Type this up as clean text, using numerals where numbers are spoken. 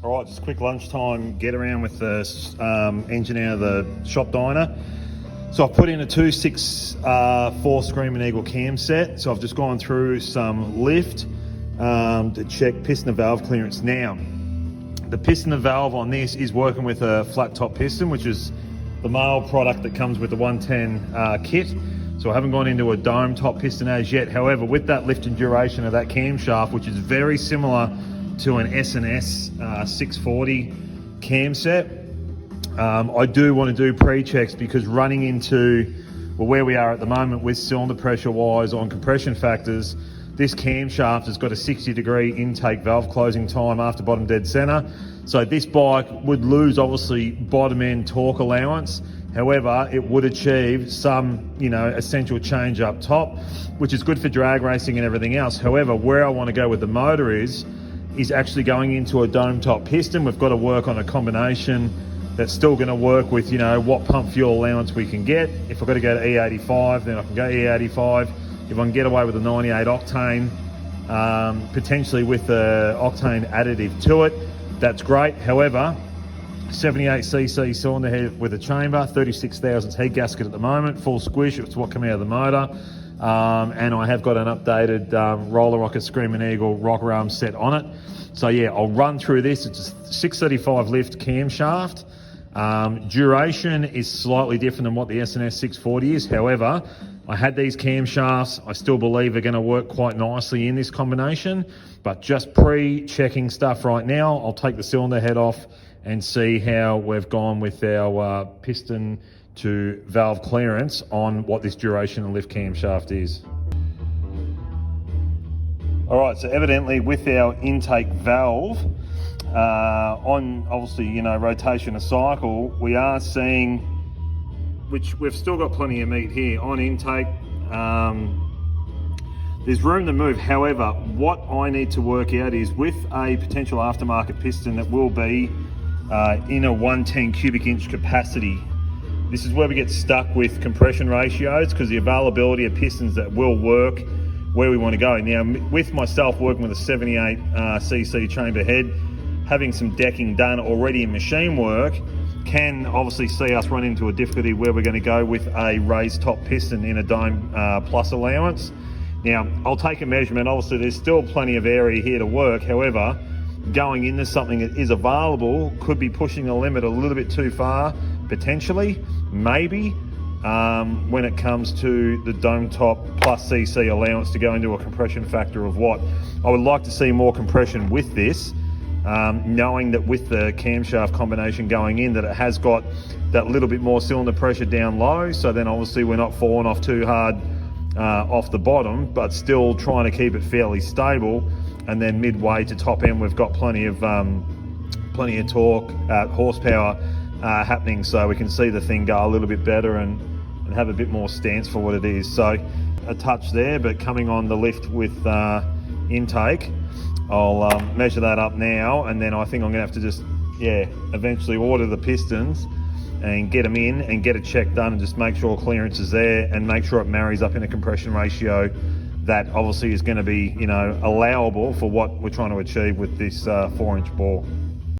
All right, just a quick lunchtime get around with the engine out of the Shop Dyna. So I've put in a 264 Screamin Eagle cam set. So I've just gone through some lift to check piston and valve clearance. Now, the piston and valve on this is working with a flat top piston, which is the male product that comes with the 110 kit. So I haven't gone into a dome top piston as yet. However, with that lift and duration of that camshaft, which is very similar to an S&S 640 cam set, I do want to do pre-checks, because running into where we are at the moment with cylinder pressure wise on compression factors, this camshaft has got a 60-degree intake valve closing time after bottom dead center. So this bike would lose obviously bottom end torque allowance. However, it would achieve some, essential change up top, which is good for drag racing and everything else. However, where I want to go with the motor is actually going into a dome top piston. We've got to work on a combination that's still going to work with, what pump fuel allowance we can get. If I've got to go to E85, then I can go E85. If I can get away with a 98 octane, potentially with the octane additive to it, that's great. However, 78cc cylinder head with a chamber, 36 thousandths heat gasket at the moment, full squish, it's what came out of the motor. And I have got an updated roller rocket Screamin Eagle rocker arm set on it. So yeah, I'll run through this. It's a 635 lift camshaft. Duration is slightly different than what the S&S 640 is. However, I had these camshafts. I still believe are going to work quite nicely in this combination, but just pre-checking stuff right now. I'll take the cylinder head off and see how we've gone with our piston to valve clearance on what this duration and lift camshaft is. All right, so evidently with our intake valve, on obviously, rotation a cycle, we are seeing, which we've still got plenty of meat here on intake. There's room to move. However, what I need to work out is with a potential aftermarket piston that will be in a 110 cubic inch capacity. This is where we get stuck with compression ratios, because the availability of pistons that will work where we want to go. Now, with myself working with a 78cc chamber head, having some decking done already in machine work, can obviously see us run into a difficulty where we're going to go with a raised top piston in a dome plus allowance. Now, I'll take a measurement. Obviously, there's still plenty of area here to work. However, going into something that is available could be pushing the limit a little bit too far, potentially, maybe, when it comes to the dome top plus CC allowance to go into a compression factor of what. I would like to see more compression with this, knowing that with the camshaft combination going in, that it has got that little bit more cylinder pressure down low, so then obviously we're not falling off too hard off the bottom, but still trying to keep it fairly stable. And then midway to top end, we've got plenty of torque, horsepower happening, so we can see the thing go a little bit better and have a bit more stance for what it is. So a touch there, but coming on the lift with intake, I'll measure that up now, and then I think I'm gonna have to just, eventually order the pistons and get them in and get a check done and just make sure clearance is there and make sure it marries up in a compression ratio that obviously is going to be, allowable for what we're trying to achieve with this 4-inch bore.